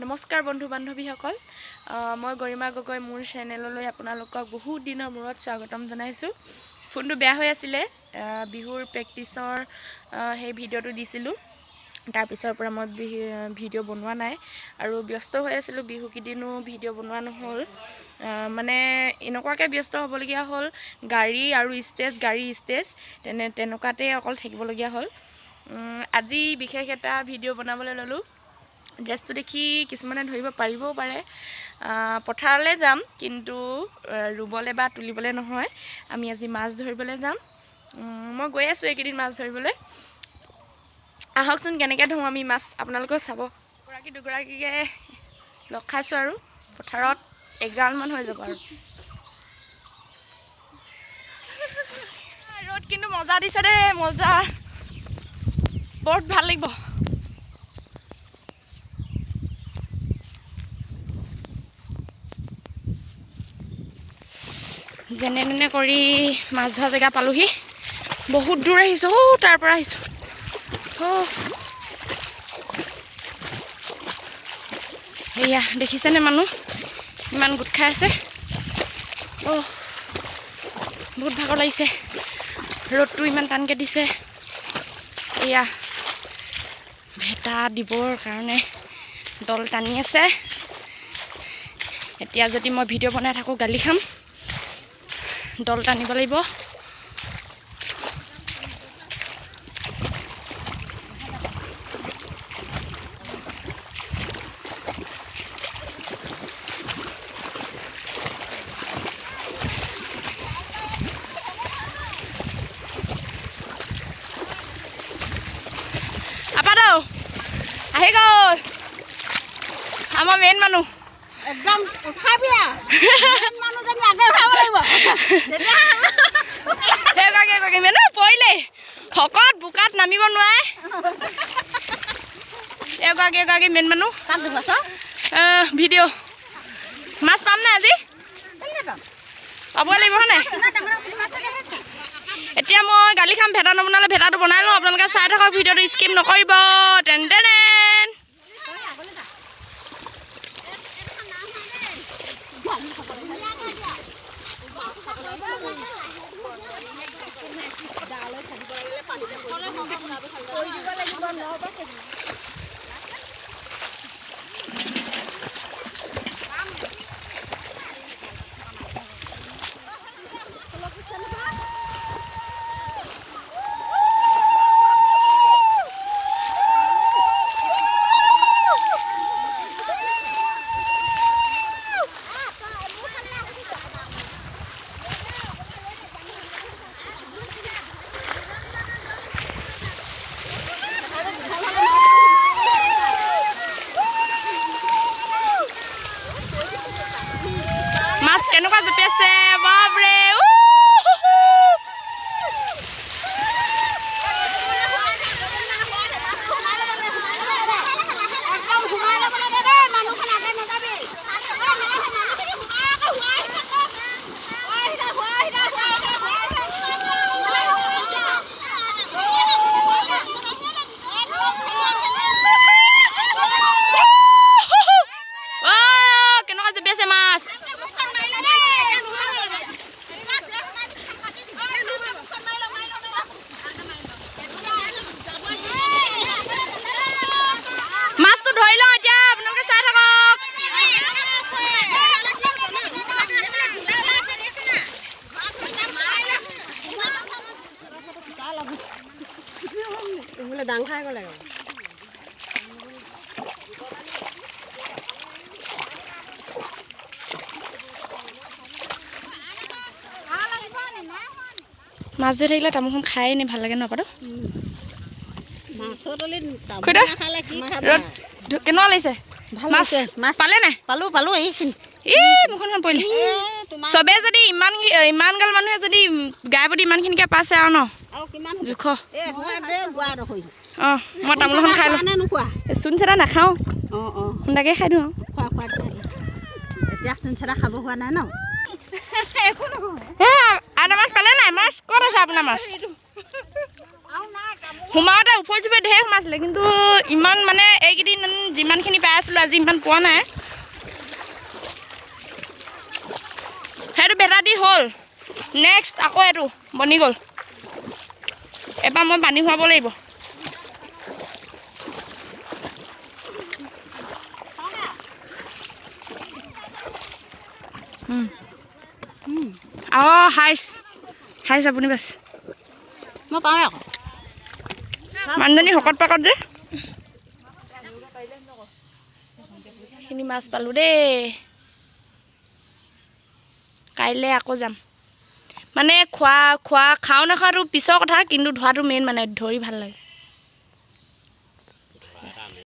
নমস্কাৰ বন্ধু বান্ধৱীসকল মই গৰিমা গগৈ মোৰ চেনেললৈ আপোনালোকক বহুত দিনৰ মূৰত স্বাগতম জনাইছোঁ। ফোনটো বেয়া হৈ আছিলে বিহুৰ প্ৰেক্টিছৰ সেই ভিডিঅ'টো দিছিলোঁ, তাৰ পিছৰ পৰা মই ভিডিঅ' বনোৱা নাই আৰু ব্যস্ত হৈ আছিলোঁ। বিহু কেইদিনো ভিডিঅ' বনোৱা নহ'ল, মানে এনেকুৱাকৈ ব্যস্ত হ'বলগীয়া হ'ল, গাড়ী আৰু ষ্টেজ তেনেকুৱাতে অকল থাকিবলগীয়া হ'ল। আজি বিশেষ এটা ভিডিঅ' বনাবলৈ ল'লোঁ। ড্ৰেছটো দেখি কিছুমানে ধৰিব পাৰিবও পাৰে, পথাৰলৈ যাম, কিন্তু ৰুবলৈ বা তুলিবলৈ নহয়। আমি আজি মাছ ধৰিবলৈ যাম। মই গৈ আছোঁ এইকেইদিন মাছ ধৰিবলৈ। আহকচোন কেনেকৈ ধৰোঁ আমি মাছ, আপোনালোকেও চাব। দুগৰাকীকে লগ খাইছোঁ আৰু পথাৰত 11মান হৈ যাব আৰু। ৰ'দ কিন্তু মজা দিছে দেই, মজা, বৰ ভাল লাগিব। যেনে তেনে কৰি মাছ ধৰা জেগা পালোহি। বহুত দূৰ আহিছোঁ, তাৰ পৰা আহিছোঁ। সেয়া দেখিছেনে মানুহ ইমান গোট খাই আছে। বহুত ভাগৰ লাগিছে, ৰ'দটো ইমান টানকৈ দিছে। এয়া ভেটা দিবৰ কাৰণে দল টানি আছে। এতিয়া যদি মই ভিডিঅ' বনাই থাকোঁ গালি খাম, দল টানিব লাগিব। আপাদৌ আহি গ'ল আমাৰ মেইন মানুহ। একদম উঠাবি মানুহজনী আগে উঠাব লাগিব। মেনু পৰিলেই শকত বোকাত নামিব নোৱাৰে। এগৰাকী মেইন মানুহ। ভিডিঅ' মাছ পাম নাই আজি? পাবই লাগিব হয় নাই? এতিয়া মই গালি খাম, ভেটা নবনালে ভেটাটো বনাই লওঁ। আপোনালোকে চাই থাকক ভিডিঅ'টো, স্কিপ নকৰিব। মাছ কেনেকুৱা জুপি আছে, বাপৰে। কেনেকুৱা জুপি আছে মাছ। মাছটো ধৰি লওঁ এতিয়া, আপোনালোকে চাই থাকক। ডাং খাই গ'লে মাছ ধৰি থাকিলে তামোলখন খাই এনে ভাল লাগে নাপাতো। কেনেকুৱা লাগিছে মাছ? পালে নাই? পালো এইখিনি। মুখখন পৰিলে। চবে যদি ইমান গাল মানুহে যদি গাই প্ৰতি ইমানখিনিকে পাইছে আৰু ন জোখ। মই তামোলখন খাই লওঁ। চূণ চেটা নাখাওঁ, খুন্দাকে খাই দিওঁ। এতিয়া চূণ চেটা খাব হোৱা নাই ন? আদা মাছ পালে নাই? মাছ ক'ত আছে আপোনাৰ মাছ? সোমাওঁতে উফৰি চুফৰি ঢেৰ সোমাইছিলে কিন্তু ইমান মানে এইকেইদিন যিমানখিনি পাই আছিলোঁ আজি ইমান পোৱা নাই সেইটো বেটা দি হ'ল নেক্সট আকৌ এইটো বনি গ'ল এবাৰ মই পানী খুৱাব লাগিব হাইছ আপুনি বাছ মই পাওঁ আকৌ মানুহজনী শকত পাকত যে এইখিনি মাছ পালোঁ দেই কাইলৈ আকৌ যাম মানে খাওঁ নাখাওঁটো পিছৰ কথা কিন্তু ধোৱাটো মেইন মানে ধৰি ভাল লাগে